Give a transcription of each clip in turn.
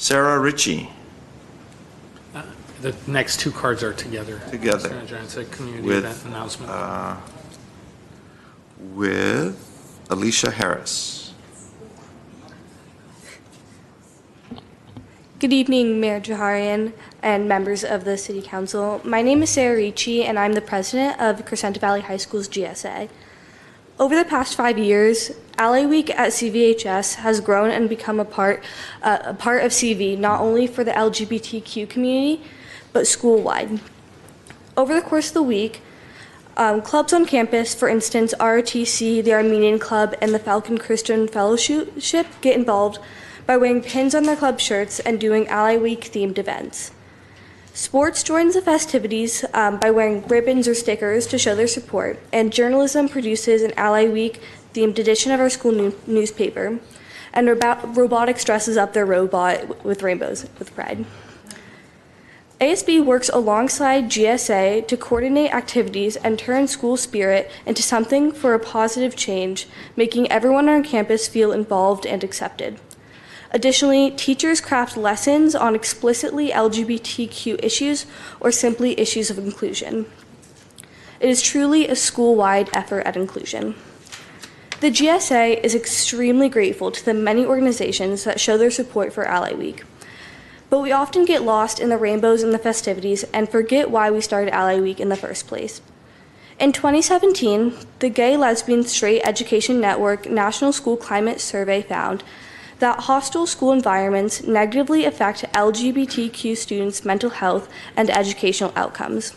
Sarah Ritchie. The next two cards are together. It's a community event announcement. With Alicia Harris. Good evening, Mayor Jaharian and members of the City Council. My name is Sarah Ricci, and I'm the president of Crescenta Valley High School's GSA. Over the past 5 years, Ally Week at CVHS has grown and become a part of CV, not only for the LGBTQ community, but school-wide. Over the course of the week, clubs on campus, for instance, ROTC, the Armenian Club, and the Falcon Christian Fellowship get involved by wearing pins on their club shirts and doing Ally Week-themed events. Sports joins the festivities by wearing ribbons or stickers to show their support, and journalism produces an Ally Week-themed edition of our school newspaper, and robotics dresses up their robot with rainbows with pride. ASB works alongside GSA to coordinate activities and turn school spirit into something for a positive change, making everyone on campus feel involved and accepted. Additionally, teachers craft lessons on explicitly LGBTQ issues or simply issues of inclusion. It is truly a school-wide effort at inclusion. The GSA is extremely grateful to the many organizations that show their support for Ally Week. But we often get lost in the rainbows and the festivities and forget why we started Ally Week in the first place. In 2017, the Gay, Lesbian, Straight Education Network National School Climate Survey found that hostile school environments negatively affect LGBTQ students' mental health and educational outcomes.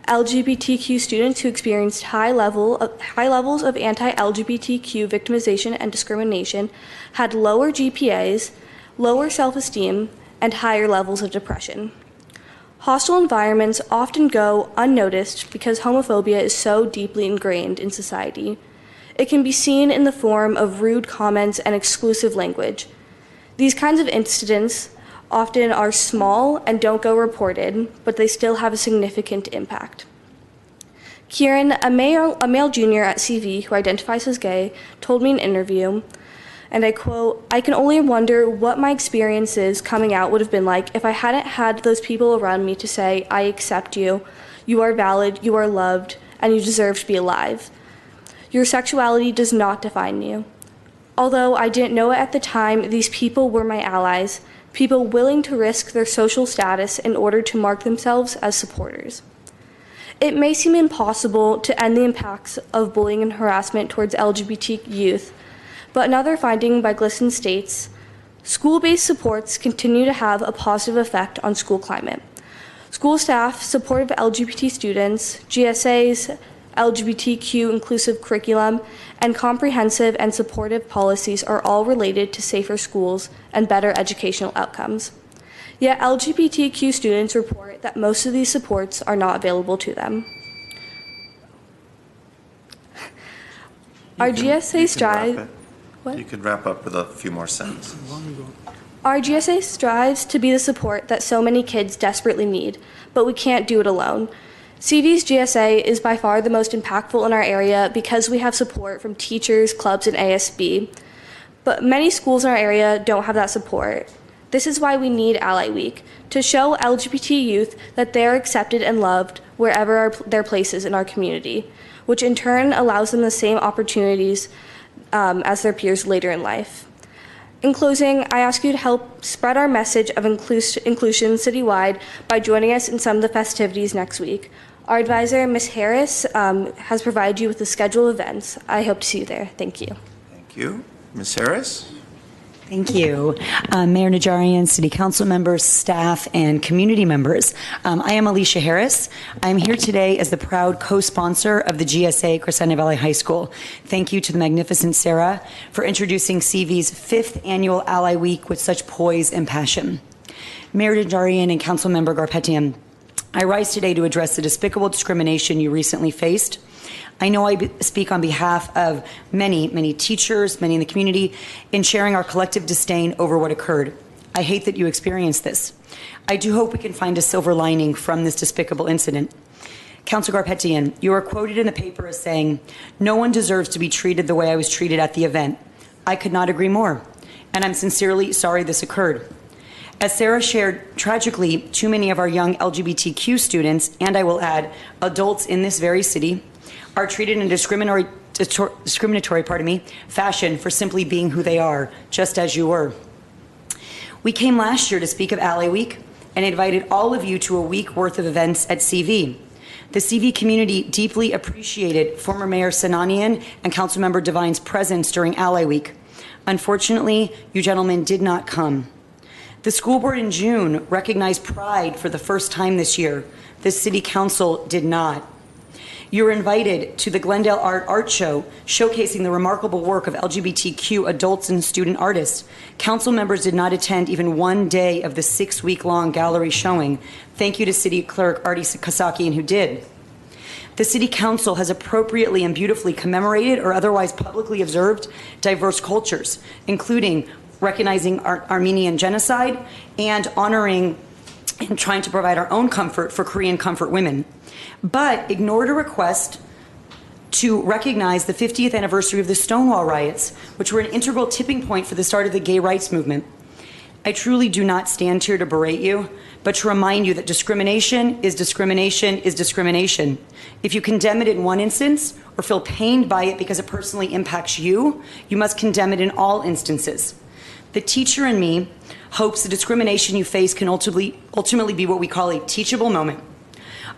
LGBTQ students who experienced high levels of anti-LGBTQ victimization and discrimination had lower GPAs, lower self-esteem, and higher levels of depression. Hostile environments often go unnoticed because homophobia is so deeply ingrained in society. It can be seen in the form of rude comments and exclusive language. These kinds of incidents often are small and don't go reported, but they still have a significant impact. Kieran, a male junior at CV who identifies as gay, told me in an interview, and I quote, "I can only wonder what my experiences coming out would have been like if I hadn't had those people around me to say, 'I accept you, you are valid, you are loved, and you deserve to be alive. Your sexuality does not define you.' Although I didn't know it at the time, these people were my allies, people willing to risk their social status in order to mark themselves as supporters. It may seem impossible to end the impacts of bullying and harassment towards LGBT youth, but another finding by GLSEN states, school-based supports continue to have a positive effect on school climate. School staff, supportive LGBT students, GSA's LGBTQ inclusive curriculum, and comprehensive and supportive policies are all related to safer schools and better educational outcomes. Yet LGBTQ students report that most of these supports are not available to them. Our GSA strives. You could wrap up with a few more sentences. Our GSA strives to be the support that so many kids desperately need, but we can't do it alone. CV's GSA is by far the most impactful in our area because we have support from teachers, clubs, and ASB. But many schools in our area don't have that support. This is why we need Ally Week, to show LGBT youth that they are accepted and loved wherever their place is in our community, which in turn allows them the same opportunities as their peers later in life. In closing, I ask you to help spread our message of inclusion citywide by joining us in some of the festivities next week. Our advisor, Ms. Harris, has provided you with the schedule of events. I hope to see you there. Thank you. Thank you. Ms. Harris? Thank you. Mayor Najarian, City Council members, staff, and community members. I am Alicia Harris. I'm here today as the proud co-sponsor of the GSA Crescenta Valley High School. Thank you to the magnificent Sarah for introducing CV's 5th annual Ally Week with such poise and passion. Mayor Najarian and Councilmember Garpetian, I rise today to address the despicable discrimination you recently faced. I know I speak on behalf of many teachers, many in the community, in sharing our collective disdain over what occurred. I hate that you experienced this. I do hope we can find a silver lining from this despicable incident. Councilor Garpetian, you are quoted in the paper as saying, "No one deserves to be treated the way I was treated at the event." I could not agree more, and I'm sincerely sorry this occurred. As Sarah shared, tragically, too many of our young LGBTQ students, and I will add, adults in this very city, are treated in a discriminatory fashion for simply being who they are, just as you were. We came last year to speak of Ally Week and invited all of you to a week worth of events at CV. The CV community deeply appreciated former Mayor Sinanian and Councilmember Devine's presence during Ally Week. Unfortunately, you gentlemen did not come. The school board in June recognized Pride for the first time this year. The City Council did not. You were invited to the GlenDaleOUT art show, showcasing the remarkable work of LGBTQ adults and student artists. Council members did not attend even one day of the 6-week-long gallery showing. Thank you to City Clerk Artie Kasakian, who did. The City Council has appropriately and beautifully commemorated or otherwise publicly observed diverse cultures, including recognizing Armenian genocide and honoring and trying to provide our own comfort for Korean comfort women, but ignored a request to recognize the 50th anniversary of the Stonewall riots, which were an integral tipping point for the start of the gay rights movement. I truly do not stand here to berate you, but to remind you that discrimination is discrimination is discrimination. If you condemn it in one instance or feel pained by it because it personally impacts you, you must condemn it in all instances. The teacher in me hopes the discrimination you face can ultimately be what we call a teachable moment.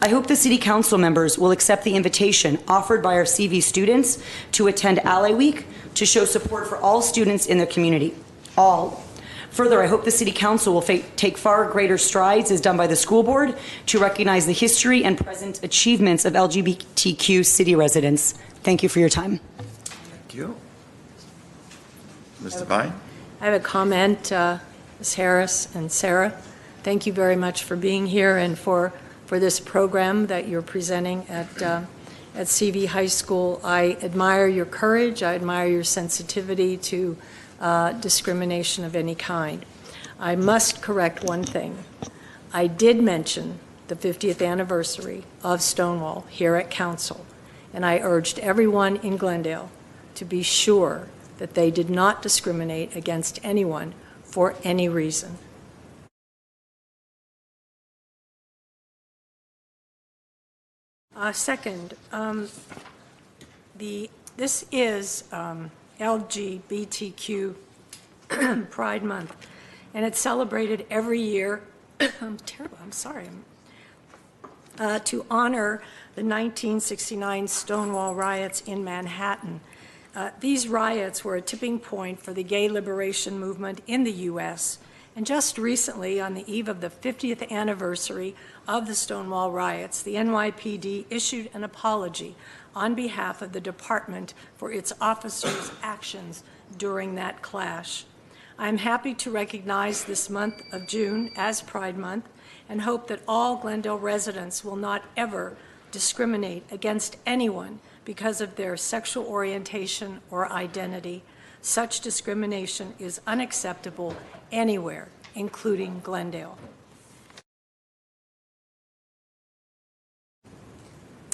I hope the City Council members will accept the invitation offered by our CV students to attend Ally Week to show support for all students in their community. All. Further, I hope the City Council will take far greater strides as done by the school board to recognize the history and present achievements of LGBTQ city residents. Thank you for your time. Thank you. Ms. Devine? I have a comment, Ms. Harris and Sarah. Thank you very much for being here and for this program that you're presenting at CV High School. I admire your courage. I admire your sensitivity to discrimination of any kind. I must correct one thing. I did mention the 50th anniversary of Stonewall here at Council, and I urged everyone in Glendale to be sure that they did not discriminate against anyone for any reason. Second, this is LGBTQ Pride Month, and it's celebrated every year. I'm terrible, I'm sorry. To honor the 1969 Stonewall riots in Manhattan. These riots were a tipping point for the gay liberation movement in the U.S., and just recently, on the eve of the 50th anniversary of the Stonewall riots, the NYPD issued an apology on behalf of the department for its officers' actions during that clash. I'm happy to recognize this month of June as Pride Month and hope that all Glendale residents will not ever discriminate against anyone because of their sexual orientation or identity. Such discrimination is unacceptable anywhere, including Glendale.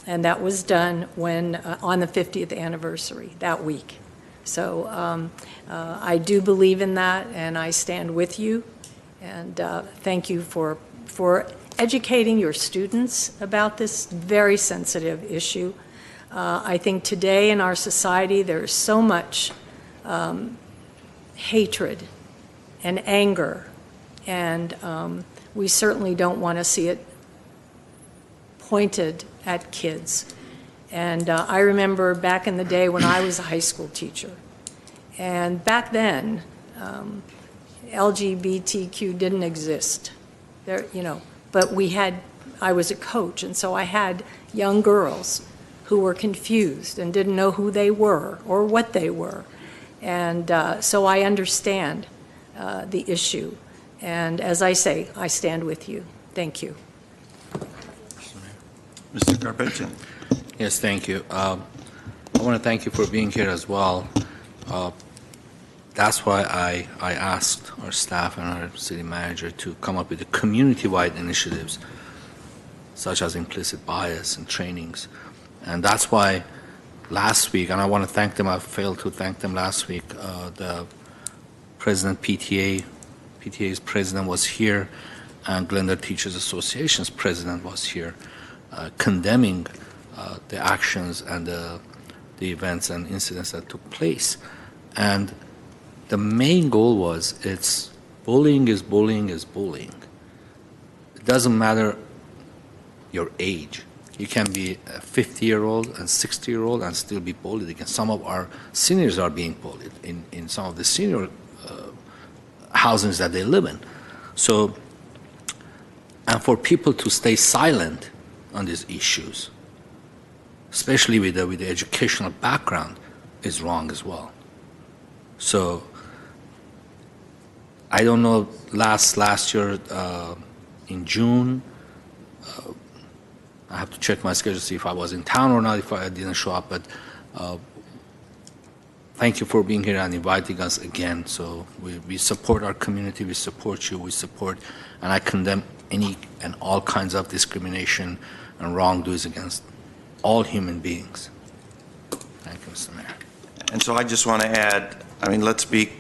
And that was done when on the 50th anniversary, that week. So I do believe in that, and I stand with you. And thank you for educating your students about this very sensitive issue. I think today in our society there's so much hatred and anger, and we certainly don't want to see it pointed at kids. And I remember back in the day when I was a high school teacher, and back then LGBTQ didn't exist there, you know, but I was a coach, and so I had young girls who were confused and didn't know who they were or what they were. And so I understand the issue. And as I say, I stand with you. Thank you. Mr. Garbettian? Yes, thank you. I want to thank you for being here as well. That's why I asked our staff and our city manager to come up with the community-wide initiatives, such as implicit bias and trainings. And that's why last week, and I want to thank them, I failed to thank them last week, the President PTA PTA's president was here, and Glendale Teachers Association's president was here, condemning the actions and the events and incidents that took place. And the main goal was, it's bullying is bullying is bullying. It doesn't matter your age. You can be a 50-year-old and 60-year-old and still be bullied again. Some of our seniors are being bullied in some of the senior housings that they live in. So, and for people to stay silent on these issues, especially with the educational background, is wrong as well. So, I don't know, last year in June, I have to check my schedule to see if I was in town or not, if I didn't show up, but thank you for being here and inviting us again. So we support our community, we support you, we support, and I condemn any and all kinds of discrimination and wrongdoings against all human beings. Thank you, Mr. Mayor. And so I just want to add, I mean, let's be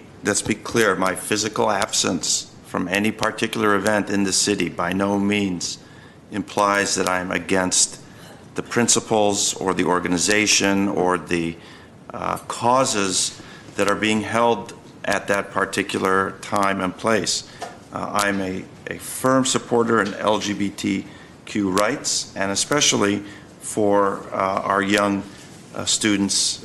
clear, my physical absence from any particular event in the city by no means implies that I'm against the principles or the organization or the causes that are being held at that particular time and place. I'm a firm supporter in LGBTQ rights, and especially for our young students,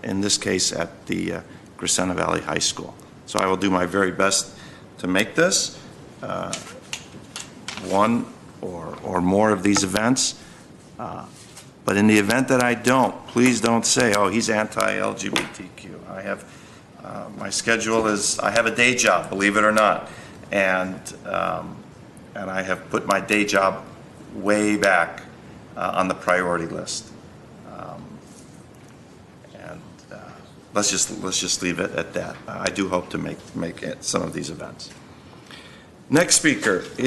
in this case at the Crescenta Valley High School. So I will do my very best to make this one or more of these events. But in the event that I don't, please don't say, oh, he's anti-LGBTQ. I have, my schedule is, I have a day job, believe it or not. And I have put my day job way back on the priority list. Let's just leave it at that. I do hope to make some of these events. Next speaker is